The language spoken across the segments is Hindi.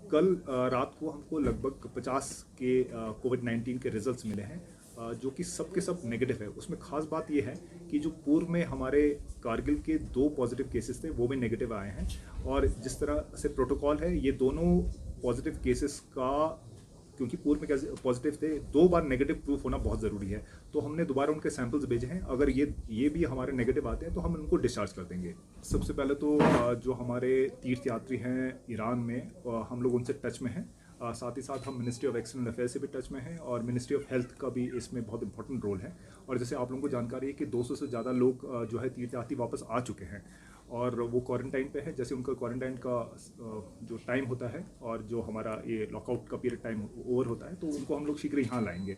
कल रात को हमको लगभग 50 के कोविड-19 के रिजल्ट्स मिले हैं, जो कि सब के सब नेगेटिव है। उसमें खास बात ये है कि जो पूर्व में हमारे कारगिल के 2 पॉजिटिव केसेस थे वो भी नेगेटिव आए हैं, और जिस तरह से प्रोटोकॉल है ये दोनों पॉजिटिव केसेस का, क्योंकि पूर्व में क्या पॉजिटिव थे, 2 बार नेगेटिव प्रूफ होना बहुत ज़रूरी है। तो हमने दोबारा उनके सैंपल्स भेजे हैं। अगर ये भी हमारे नेगेटिव आते हैं तो हम उनको डिस्चार्ज कर देंगे। सबसे पहले तो जो हमारे तीर्थयात्री हैं ईरान में, हम लोग उनसे टच में हैं। साथ ही साथ हम मिनिस्ट्री ऑफ एक्सटर्नल अफेयर्स से भी टच में हैं, और मिनिस्ट्री ऑफ हेल्थ का भी इसमें बहुत इंपॉर्टेंट रोल है। और जैसे आप लोगों को जानकारी है कि 200 से ज़्यादा लोग जो है तीर्थयात्री वापस आ चुके हैं, और वो क्वारंटाइन पे है। जैसे उनका क्वारंटाइन का जो टाइम होता है और जो हमारा ये लॉकआउट का पीरियड टाइम ओवर होता है, तो उनको हम लोग शीघ्र यहाँ लाएंगे।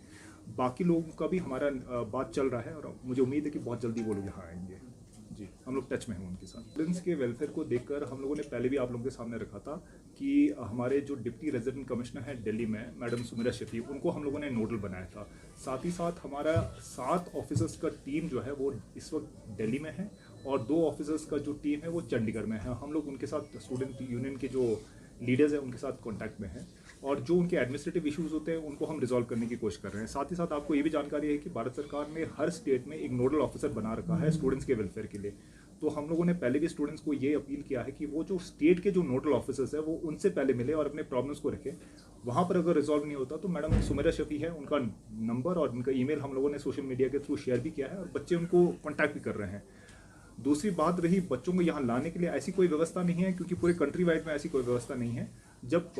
बाकी लोगों का भी हमारा बात चल रहा है, और मुझे उम्मीद है कि बहुत जल्दी वो लोग यहाँ आएंगे। जी, हम लोग टच में हैं उनके साथ। स्टूडेंट्स के वेलफेयर को देखकर हम लोगों ने पहले भी आप लोगों के सामने रखा था कि हमारे जो डिप्टी रेजिडेंट कमिश्नर हैं दिल्ली में, मैडम सुमिरा शफी, उनको हम लोगों ने नोडल बनाया था। साथ ही साथ हमारा 7 ऑफिसर्स का टीम जो है वो इस वक्त दिल्ली में है, और 2 ऑफिसर्स का जो टीम है वो चंडीगढ़ में है। हम लोग उनके साथ स्टूडेंट यूनियन के जो लीडर्स हैं उनके साथ कॉन्टैक्ट में हैं, और जो उनके एडमिनिस्ट्रेटिव इश्यूज होते हैं उनको हम रिजॉल्व करने की कोशिश कर रहे हैं। साथ ही साथ आपको ये भी जानकारी है कि भारत सरकार ने हर स्टेट में एक नोडल ऑफिसर बना रखा है स्टूडेंट्स के वेलफेयर के लिए। तो हम लोगों ने पहले भी स्टूडेंट्स को ये अपील किया है कि वो जो स्टेट के जो नोडल ऑफिसर्स है वो उनसे पहले मिले और अपने प्रॉब्लम्स को रखें। वहाँ पर अगर रिजॉल्व नहीं होता तो मैडम सुमिरा शफी है, उनका नंबर और उनका ईमेल हम लोगों ने सोशल मीडिया के थ्रू शेयर भी किया है, और बच्चे उनको कॉन्टैक्ट भी कर रहे हैं। दूसरी बात रही बच्चों को यहाँ लाने के लिए, ऐसी कोई व्यवस्था नहीं है, क्योंकि पूरे कंट्री वाइड में ऐसी कोई व्यवस्था नहीं है। जब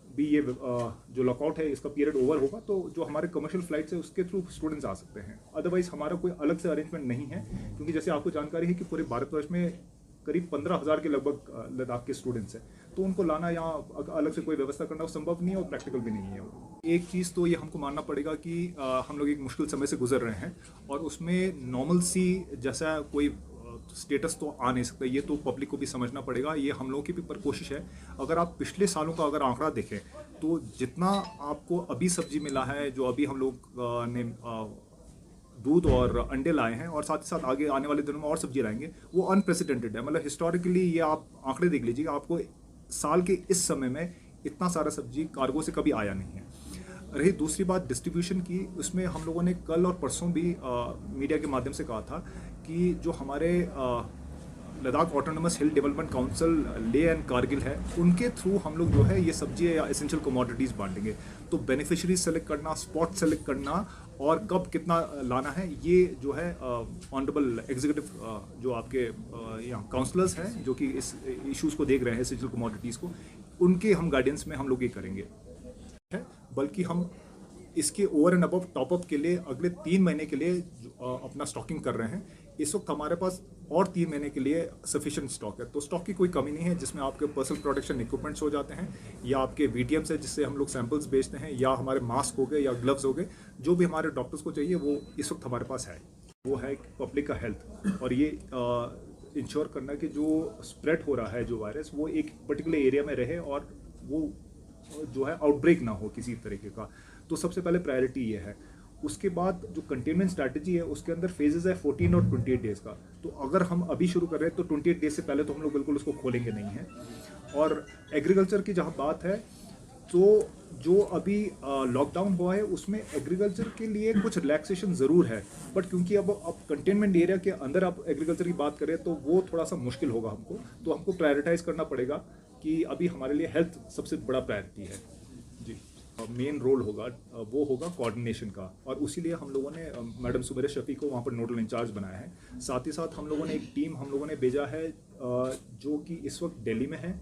भी ये जो लॉकआउट है इसका पीरियड ओवर होगा तो जो हमारे कमर्शियल फ्लाइट्स है उसके थ्रू स्टूडेंट्स आ सकते हैं। अदरवाइज हमारा कोई अलग से अरेंजमेंट नहीं है, क्योंकि जैसे आपको जानकारी है कि पूरे भारतवर्ष में करीब 15,000 के लगभग लद्दाख के स्टूडेंट्स हैं, तो उनको लाना यहाँ अलग से कोई व्यवस्था करना संभव नहीं है और प्रैक्टिकल भी नहीं है। एक चीज़ तो ये हमको मानना पड़ेगा कि हम लोग एक मुश्किल समय से गुजर रहे हैं, और उसमें नॉर्मल सी जैसा कोई स्टेटस तो आ नहीं सकता। ये तो पब्लिक को भी समझना पड़ेगा, ये हम लोगों की भी पर कोशिश है। अगर आप पिछले सालों का अगर आंकड़ा देखें तो जितना आपको अभी सब्जी मिला है, जो अभी हम लोग ने दूध और अंडे लाए हैं, और साथ ही साथ आगे आने वाले दिनों में और सब्जी लाएंगे, वो अनप्रेसिडेंटेड है। मतलब हिस्टोरिकली ये आप आंकड़े देख लीजिएगा, आपको साल के इस समय में इतना सारा सब्जी कार्गो से कभी आया नहीं है। रही दूसरी बात डिस्ट्रीब्यूशन की, उसमें हम लोगों ने कल और परसों भी मीडिया के माध्यम से कहा था कि जो हमारे Ladakh autonomous hill development council Leh and Kargil है, उनके थ्रू हम लोग जो है ये सब्जी या एसेंशियल कमोडिटीज़ बांटेंगे। तो बेनिफिशरीज सेलेक्ट करना, स्पॉट सेलेक्ट करना, और कब कितना लाना है, ये जो है ऑनरेबल एग्जीक्यूटिव जो आपके यहाँ काउंसलर्स हैं जो कि इस इश्यूज़ को देख रहे हैं, एसेंशियल कमोडिटीज़ को, उनके हम गाइडेंस में हम लोग ये करेंगे है। बल्कि हम इसके ओवर एंड अबव टॉपअप के लिए अगले 3 महीने के लिए अपना स्टॉकिंग कर रहे हैं। इस वक्त हमारे पास और 3 महीने के लिए सफिशिएंट स्टॉक है, तो स्टॉक की कोई कमी नहीं है, जिसमें आपके पर्सनल प्रोटेक्शन इक्विपमेंट्स हो जाते हैं, या आपके VTMs है जिससे हम लोग सैंपल्स बेचते हैं, या हमारे मास्क हो गए या ग्लव्स हो गए, जो भी हमारे डॉक्टर्स को चाहिए वो इस वक्त हमारे पास है। वो है पब्लिक का हेल्थ, और ये इंश्योर करना कि जो स्प्रेड हो रहा है जो वायरस, वो एक पर्टिकुलर एरिया में रहे और वो जो है आउटब्रेक ना हो किसी तरीके का। तो सबसे पहले प्रायोरिटी ये है। उसके बाद जो कंटेनमेंट स्ट्रैटेजी है उसके अंदर फेजेस है 14 और 28 डेज़ का। तो अगर हम अभी शुरू कर रहे हैं तो 28 डेज से पहले तो हम लोग बिल्कुल उसको खोलेंगे नहीं है। और एग्रीकल्चर की जहाँ बात है, तो जो अभी लॉकडाउन हुआ है उसमें एग्रीकल्चर के लिए कुछ रिलैक्सेशन ज़रूर है, बट क्योंकि अब कंटेनमेंट एरिया के अंदर आप एग्रीकल्चर की बात करें तो वो थोड़ा सा मुश्किल होगा हमको। तो हमको प्रायोरिटाइज करना पड़ेगा कि अभी हमारे लिए हेल्थ सबसे बड़ा प्रायोरिटी है। जी, मेन रोल होगा वो होगा कोऑर्डिनेशन का, और उसी लिए हम लोगों ने मैडम सुमिरा शफी को वहाँ पर नोडल इंचार्ज बनाया है। साथ ही साथ हम लोगों ने एक टीम हम लोगों ने भेजा है जो कि इस वक्त दिल्ली में है,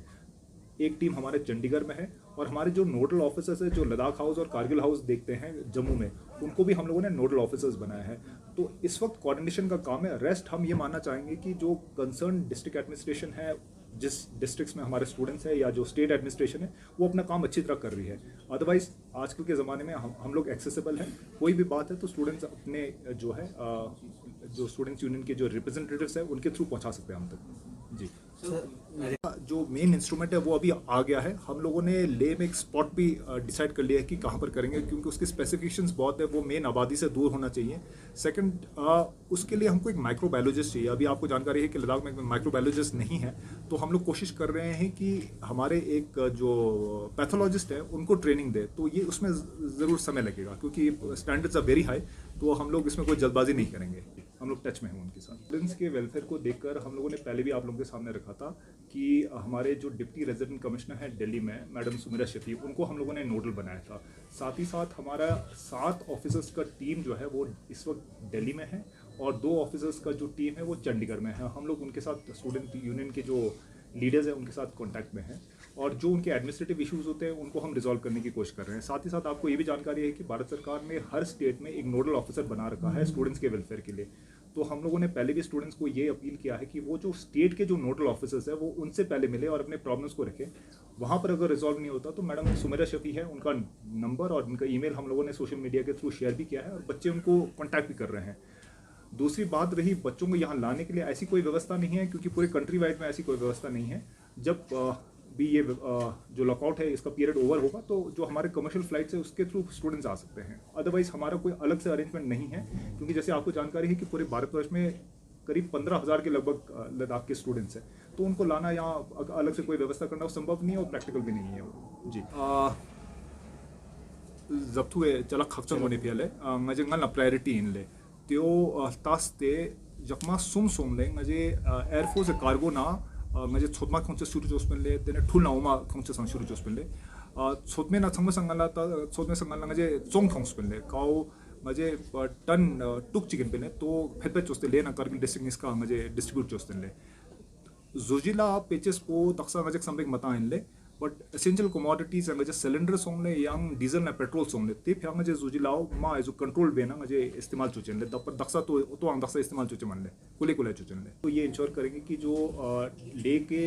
एक टीम हमारे चंडीगढ़ में है, और हमारे जो नोडल ऑफिसर्स है जो लद्दाख हाउस और कारगिल हाउस देखते हैं जम्मू में, उनको भी हम लोगों ने नोडल ऑफिसर्स बनाया है। तो इस वक्त कोऑर्डिनेशन का काम है। रेस्ट हम ये मानना चाहेंगे कि जो कंसर्न डिस्ट्रिक्ट एडमिनिस्ट्रेशन है, जिस डिस्ट्रिक्ट्स में हमारे स्टूडेंट्स हैं, या जो स्टेट एडमिनिस्ट्रेशन है, वो अपना काम अच्छी तरह कर रही है। अदरवाइज आजकल के ज़माने में हम लोग एक्सेसिबल हैं। कोई भी बात है तो स्टूडेंट्स अपने जो है जो स्टूडेंट्स यूनियन के जो रिप्रेजेंटेटिव्स हैं उनके थ्रू पहुंचा सकते हैं हम तक। जी। जो मेन इंस्ट्रूमेंट है वो अभी आ गया है। हम लोगों ने ले में एक स्पॉट भी डिसाइड कर लिया है कि कहाँ पर करेंगे, क्योंकि उसकी स्पेसिफिकेशंस बहुत है, वो मेन आबादी से दूर होना चाहिए। सेकंड, उसके लिए हमको एक माइक्रोबायोलॉजिस्ट चाहिए। अभी आपको जानकारी है कि लद्दाख में माइक्रोबायोलॉजिस्ट नहीं है, तो हम लोग कोशिश कर रहे हैं कि हमारे एक जो पैथोलॉजिस्ट है उनको ट्रेनिंग दे। तो ये उसमें ज़रूर समय लगेगा, क्योंकि स्टैंडर्ड्स आर वेरी हाई, तो हम लोग इसमें कोई जल्दबाजी नहीं करेंगे। हम लोग टच में हैं उनके साथ। स्टूडेंट्स के वेलफेयर को देखकर हम लोगों ने पहले भी आप लोगों के सामने रखा था कि हमारे जो डिप्टी रेजिडेंट कमिश्नर है दिल्ली में, मैडम सुमेरा शफी, उनको हम लोगों ने नोडल बनाया था। साथ ही साथ हमारा 7 ऑफिसर्स का टीम जो है वो इस वक्त दिल्ली में है, और 2 ऑफिसर्स का जो टीम है वो चंडीगढ़ में है। हम लोग उनके साथ स्टूडेंट यूनियन के जो लीडर्स हैं उनके साथ कॉन्टैक्ट में हैं, और जो उनके एडमिनिस्ट्रेटिव इश्यूज होते हैं उनको हम रिजॉल्व करने की कोशिश कर रहे हैं। साथ ही साथ आपको ये भी जानकारी है कि भारत सरकार ने हर स्टेट में एक नोडल ऑफिसर बना रखा है स्टूडेंट्स के वेलफेयर के लिए। तो हम लोगों ने पहले भी स्टूडेंट्स को ये अपील किया है कि वो जो स्टेट के जो नोडल ऑफिसर्स है वो उनसे पहले मिले और अपने प्रॉब्लम्स को रखें। वहाँ पर अगर रिजॉल्व नहीं होता तो मैडम सुमेरा शफी है, उनका नंबर और उनका ईमेल हम लोगों ने सोशल मीडिया के थ्रू शेयर भी किया है, और बच्चे उनको कॉन्टैक्ट भी कर रहे हैं। दूसरी बात रही बच्चों को यहाँ लाने के लिए, ऐसी कोई व्यवस्था नहीं है, क्योंकि पूरे कंट्री वाइड में ऐसी कोई व्यवस्था नहीं है। जब भी ये जो लॉकआउट है इसका पीरियड ओवर होगा तो जो हमारे कमर्शियल फ्लाइट्स है उसके थ्रू स्टूडेंट्स आ सकते हैं। अदरवाइज हमारा कोई अलग से अरेंजमेंट नहीं है, क्योंकि जैसे आपको जानकारी है कि पूरे भारतवर्ष में करीब 15,000 के लगभग लद्दाख के स्टूडेंट्स हैं, तो उनको लाना यहाँ अलग से कोई व्यवस्था करना संभव नहीं है और प्रैक्टिकल भी नहीं है वो। जी जब तू चला खर्चन होने पियाले मजे ना प्रायोरिटी इनले त्यो तास ते जखमा सुम ले मजे एयरफोर्स कार्गो ना म्हणजे छोटमा खंचे सुरू जोसपेले तेने ठुल नाउमा खंचे संग सुरू जोसपेले छोटमे ना संग संगाला छोटमे संगाला म्हणजे चोंग खंसपेले काउ म्हणजे टन टुक चिकन पेले तो फेतपे चोस्ते ले ना कारगिल डिस्ट्रिक्ट निस्का म्हणजे डिस्ट्रीब्यूट चोस्ते जुजिला पेचेस को तक्सा म्हणजे समथिंग मता इनले बट एसेंशियल कमोडिटीज म्हणजे सिलेंडर सोंगले यांग डीजल ना पेट्रोल सोंगले ते फ्या म्हणजे जुजिलाओ मा एजो कंट्रोल बेना म्हणजे इस्तेमाल चुचेनले दपर दक्सा तो आंग दक्सा इस्तेमाल चुचे मनले कुले चुचेनले। तो ये इंश्योर करेंगे कि जो ले के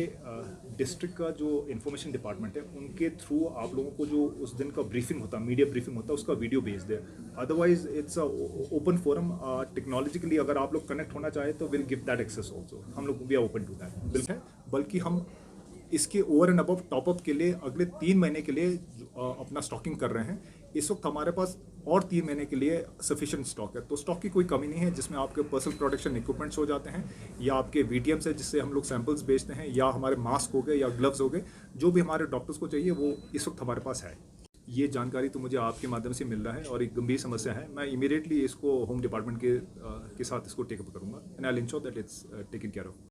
डिस्ट्रिक्ट का जो इंफॉर्मेशन डिपार्टमेंट है उनके थ्रू आप लोगों को जो उस दिन का ब्रीफिंग होता है, मीडिया ब्रीफिंग होता है, उसका वीडियो भेज दे। Otherwise it's a open forum. Technologically अगर आप लोग कनेक्ट होना चाहे तो will give that access also. हम लोग we are open to that. बल्कि हम इसके ओवर एंड अबव टॉपअप के लिए अगले 3 महीने के लिए अपना स्टॉकिंग कर रहे हैं। इस वक्त हमारे पास और 3 महीने के लिए सफिशिएंट स्टॉक है, तो स्टॉक की कोई कमी नहीं है, जिसमें आपके पर्सनल प्रोटेक्शन इक्विपमेंट्स हो जाते हैं, या आपके VTMs है जिससे हम लोग सैंपल्स बेचते हैं, या हमारे मास्क हो गए या ग्लव्स हो गए, जो भी हमारे डॉक्टर्स को चाहिए वो इस वक्त हमारे पास है। ये जानकारी तो मुझे आपके माध्यम से मिल रहा है और एक गंभीर समस्या है। मैं इमीडिएटली इसको होम डिपार्टमेंट के साथ इसको टेकअप करूँगा and I will ensure that it's taken care of.